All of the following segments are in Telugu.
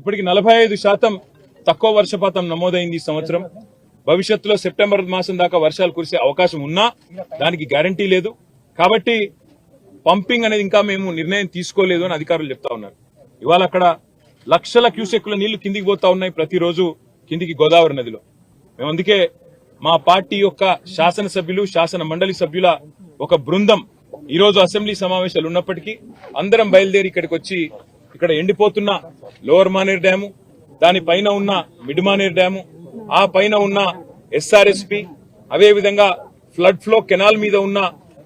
ఇప్పటికి 45% తక్కువ వర్షపాతం నమోదైంది ఈ సంవత్సరం. భవిష్యత్తులో సెప్టెంబర్ మాసం దాకా వర్షాలు కురిసే అవకాశం ఉన్నా దానికి గ్యారంటీ లేదు. కాబట్టి పంపింగ్ అనేది ఇంకా మేము నిర్ణయం తీసుకోలేదు అని అధికారులు చెప్తా ఉన్నారు. ఇవాళ అక్కడ లక్షల క్యూసెక్కుల నీళ్లు కిందికి పోతా ఉన్నాయి ప్రతిరోజు కిందికి గోదావరి నదిలో. మేము అందుకే మా పార్టీ యొక్క శాసనసభ్యులు శాసన మండలి సభ్యుల ఒక బృందం ఈరోజు అసెంబ్లీ సమావేశాలు ఉన్నప్పటికీ అందరం బయలుదేరి ఇక్కడికి వచ్చి ఇక్కడ ఎండిపోతున్న లోవర్ మానేర్ డ్యాము, దానిపైన ఉన్న మిడ్ మానేర్ డ్యాము, ఆ పైన ఉన్న ఎస్ఆర్ఎస్పి, అదేవిధంగా ఫ్లడ్ ఫ్లో కెనాల్ మీద ఉన్న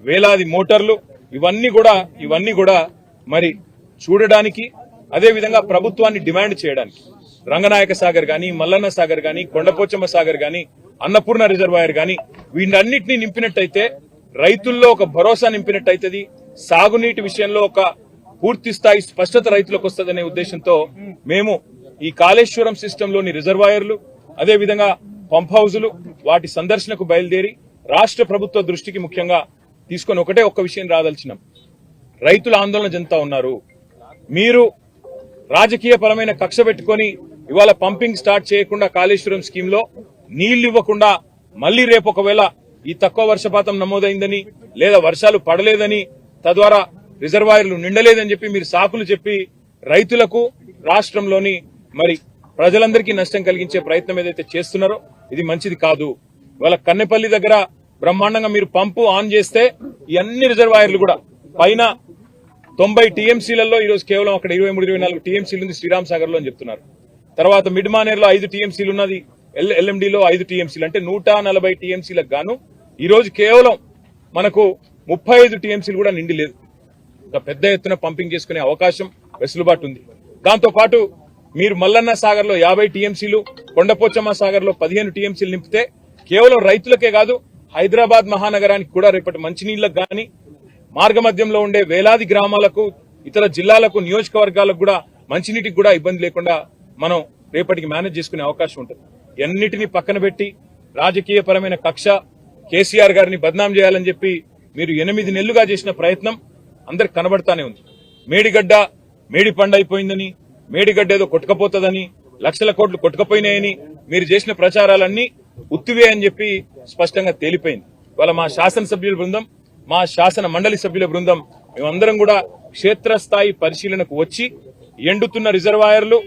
వేలాది మోటార్లు, ఇవన్నీ కూడా మరి చూడడానికి, అదేవిధంగా ప్రభుత్వాన్ని డిమాండ్ చేయడానికి రంగనాయక సాగర్ గాని, మల్లన్న సాగర్ గాని, కొండపోచమ్మ సాగర్ గాని, అన్నపూర్ణ రిజర్వాయర్ గాని వీటన్నిటినీ నింపినట్టయితే రైతుల్లో ఒక భరోసా నింపినట్టయితది. సాగునీటి విషయంలో ఒక పూర్తి స్థాయి స్పష్టత రైతులకు వస్తుందనే ఉద్దేశంతో మేము ఈ కాళేశ్వరం సిస్టంలోని రిజర్వాయర్లు, అదేవిధంగా పంప్ హౌజులు వాటి సందర్శనకు బయలుదేరి రాష్ట్ర ప్రభుత్వ దృష్టికి ముఖ్యంగా తీసుకొని ఒక్క విషయం రాదలిచినాం. రైతుల ఆందోళన చెందుతా ఉన్నారు. మీరు రాజకీయపరమైన కక్ష పెట్టుకొని ఇవాళ పంపింగ్ స్టార్ట్ చేయకుండా కాళేశ్వరం స్కీమ్ లో నీళ్లు ఇవ్వకుండా మళ్లీ రేపు ఒకవేళ ఈ తక్కువ వర్షపాతం నమోదైందని లేదా వర్షాలు పడలేదని తద్వారా రిజర్వాయర్లు నిండలేదని చెప్పి మీరు సాకులు చెప్పి రైతులకు రాష్ట్రంలోని మరి ప్రజలందరికీ నష్టం కలిగించే ప్రయత్నం ఏదైతే చేస్తున్నారో ఇది మంచిది కాదు. ఇవాళ కన్నెపల్లి దగ్గర బ్రహ్మాండంగా మీరు పంపు ఆన్ చేస్తే ఈ అన్ని రిజర్వాయర్లు కూడా పైన 90 టీఎంసీలలో ఈరోజు కేవలం అక్కడ 23-24 టీఎంసీలు ఉంది శ్రీరామ్ సాగర్ లో అని చెప్తున్నారు. తర్వాత మిడ్ మానేర్ లో 5 టీఎంసీలు ఉన్నది, ఎల్ఎండిలో 5 టీఎంసీలు, అంటే 140 టీఎంసీలకు గాను ఈరోజు కేవలం మనకు 35 టీఎంసీలు కూడా నిండి లేదు. ఇంకా పెద్ద ఎత్తున పంపింగ్ చేసుకునే అవకాశం వెసులుబాటు ఉంది. దాంతో పాటు మీరు మల్లన్న సాగర్ లో 50 టీఎంసీలు, కొండపోచమ్మ సాగర్ లో 15 టీఎంసీలు నింపితే కేవలం రైతులకే కాదు హైదరాబాద్ మహానగరానికి కూడా రేపటి మంచినీళ్లకు గాని, మార్గ మధ్యంలో ఉండే వేలాది గ్రామాలకు, ఇతర జిల్లాలకు, నియోజకవర్గాలకు కూడా మంచినీటికి కూడా ఇబ్బంది లేకుండా మనం రేపటికి మేనేజ్ చేసుకునే అవకాశం ఉంటుంది. ఎన్నిటినీ పక్కన పెట్టి రాజకీయపరమైన కక్ష, కేసీఆర్ గారిని బద్నాం చేయాలని చెప్పి మీరు 8 నెలలుగా చేసిన ప్రయత్నం అందరికి కనబడతానే ఉంది. మేడిగడ్డ మేడి పండు అయిపోయిందని, మేడిగడ్డ ఏదో కొట్టుకపోతుందని, లక్షల కోట్లు కొట్టుకపోయినాయని మీరు చేసిన ప్రచారాలన్నీ ఉత్తివే అని చెప్పి స్పష్టంగా తేలిపోయింది. ఇవాళ మా శాసనసభ్యుల బృందం, మా శాసన మండలి సభ్యుల బృందం మేమందరం కూడా క్షేత్రస్థాయి పరిశీలనకు వచ్చి ఎండుతున్న రిజర్వాయర్లు,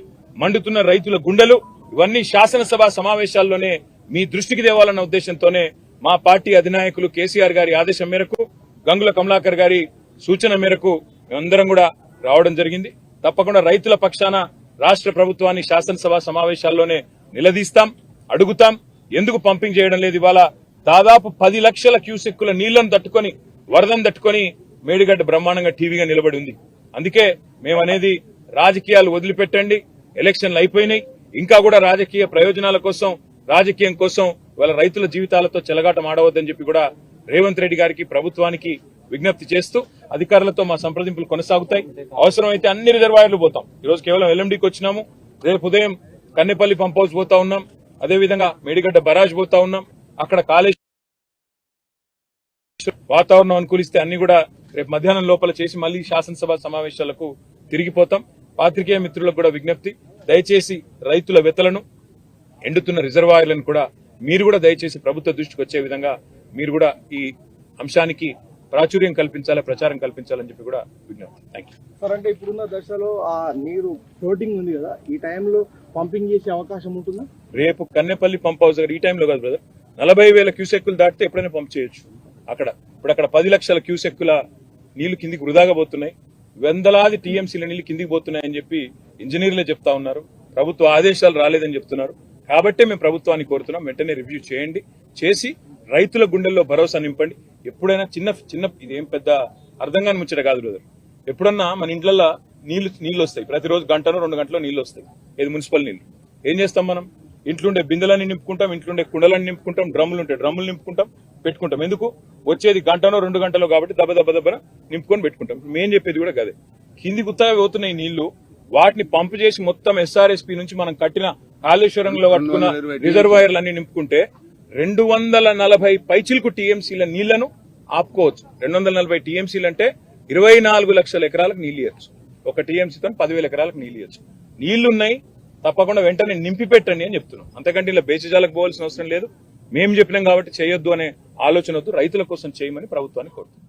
మండుతున్న రైతుల గుండెలు ఇవన్నీ శాసనసభ సమావేశాల్లోనే మీ దృష్టికి తేవాలన్న ఉద్దేశంతోనే మా పార్టీ అధినాయకులు కేసీఆర్ గారి ఆదేశం మేరకు, గంగుల కమలాకర్ గారి సూచన మేరకు మేమందరం కూడా రావడం జరిగింది. తప్పకుండా రైతుల పక్షాన రాష్ట్ర ప్రభుత్వాన్ని శాసనసభ సమావేశాల్లోనే నిలదీస్తాం, అడుగుతాం. ఎందుకు పంపింగ్ చేయడం లేదు? ఇవాళ దాదాపు 10 లక్షల క్యూసెక్కుల నీళ్లను తట్టుకొని, వరదను తట్టుకొని మేడిగడ్డ బ్రహ్మాండంగా టీవీగా నిలబడి ఉంది. అందుకే మేమనేది రాజకీయాలు వదిలిపెట్టండి, ఎలక్షన్లు అయిపోయినాయి, ఇంకా కూడా రాజకీయ ప్రయోజనాల కోసం, రాజకీయం కోసం వాళ్ళ రైతుల జీవితాలతో చెలగాటం ఆడవద్దని చెప్పి కూడా రేవంత్ రెడ్డి గారికి, ప్రభుత్వానికి విజ్ఞప్తి చేస్తూ అధికారులతో మా సంప్రదింపులు కొనసాగుతాయి. అవసరమైతే అన్ని రిజర్వాయర్లు పోతాం. ఈరోజు కేవలం ఎల్ఎండికి వచ్చినాము, రేపు ఉదయం కన్నెపల్లి పంప్ హౌస్ పోతా ఉన్నాం, అదేవిధంగా మేడిగడ్డ బరాజ్ పోతా ఉన్నాం. అక్కడ కాళేశ్వరం వాతావరణం అనుకూలిస్తే అన్ని కూడా రేపు మధ్యాహ్నం లోపల చేసి మళ్లీ శాసనసభ సమావేశాలకు తిరిగిపోతాం. పాత్రికేయ మిత్రులకు కూడా విజ్ఞప్తి, దయచేసి రైతుల వెతలను, ఎండుతున్న రిజర్వాయర్లను కూడా మీరు కూడా దయచేసి ప్రభుత్వ దృష్టికి వచ్చే విధంగా మీరు కూడా ఈ అంశానికి ప్రాచుర్యం కల్పించాలి, ప్రచారం కల్పించాలని చెప్పి కూడా విజ్ఞప్తి. Thank you sir. అంటే ఇప్పుడున్న దశలో ఆ నీరు ఫ్లోటింగ్ ఉంది కదా, ఈ టైంలో పంపింగ్ చేసే అవకాశం ఉంటుందా? రేపు కన్నెపల్లి పంప్ హౌస్ దగ్గర ఈ టైంలో కాదు బ్రదర్, 40,000 క్యూసెక్కులు దాటితే ఎప్పుడైనా పంప్ చేయొచ్చు. ఇప్పుడు అక్కడ 10 లక్షల క్యూసెక్కుల నీళ్లు కిందికి వృధాగా పోతున్నాయి, వందలాది టీఎంసీల నీళ్లు కిందికి పోతున్నాయని చెప్పి ఇంజనీర్లే చెప్తా ఉన్నారు. ప్రభుత్వ ఆదేశాలు రాలేదని చెప్తున్నారు. కాబట్టే మేము ప్రభుత్వాన్ని కోరుతున్నాం, వెంటనే రివ్యూ చేయండి, చేసి రైతుల గుండెల్లో భరోసా నింపండి. ఎప్పుడైనా చిన్న ఇదేం పెద్ద అర్థం కాని ముచ్చట కాదు బ్రదర్. ఎప్పుడన్నా మన ఇంట్లల్లో నీళ్లు వస్తాయి, ప్రతిరోజు 1-2 గంటలో నీళ్లు వస్తాయి, ఏది మున్సిపల్ నీళ్లు. ఏం చేస్తాం మనం? ఇంట్లుండే బిందెలన్నీ నింపుకుంటాం, ఇంట్లుండే కుండలన్నీ నింపుకుంటాం, డ్రమ్ములు నింపుకుంటాం, పెట్టుకుంటాం. ఎందుకు? వచ్చేది 1-2 గంటలో కాబట్టి దెబ్బ నింపుకొని పెట్టుకుంటాం. మేం చెప్పేది కూడా కదే, కింది గుత్తగా పోతున్నాయి నీళ్లు, వాటిని పంపు చేసి మొత్తం ఎస్ఆర్ఎస్పీ నుంచి మనం కట్టిన కాళేశ్వరంలో కట్టుకున్న రిజర్వాయర్లన్నీ నింపుకుంటే 240 పైచిలకు టీఎంసీల నీళ్లను ఆపుకోవచ్చు. 240 టీఎంసీలు అంటే 24 లక్షల ఎకరాలకు నీళ్లు ఇవ్వచ్చు. ఒక టీఎంసీతో 10,000 ఎకరాలకు నీళ్లు ఇవ్వచ్చు. నీళ్లున్నాయి, తప్పకుండా వెంటనే నింపి పెట్టండి అని చెప్తున్నాం. అంతకంటే ఇలా బేచిజాలకు పోవాల్సిన అవసరం లేదు. మేము చెప్పినాం కాబట్టి చేయొద్దు అనే ఆలోచన వద్దు, రైతుల కోసం చేయమని ప్రభుత్వాన్ని కోరుతున్నాం.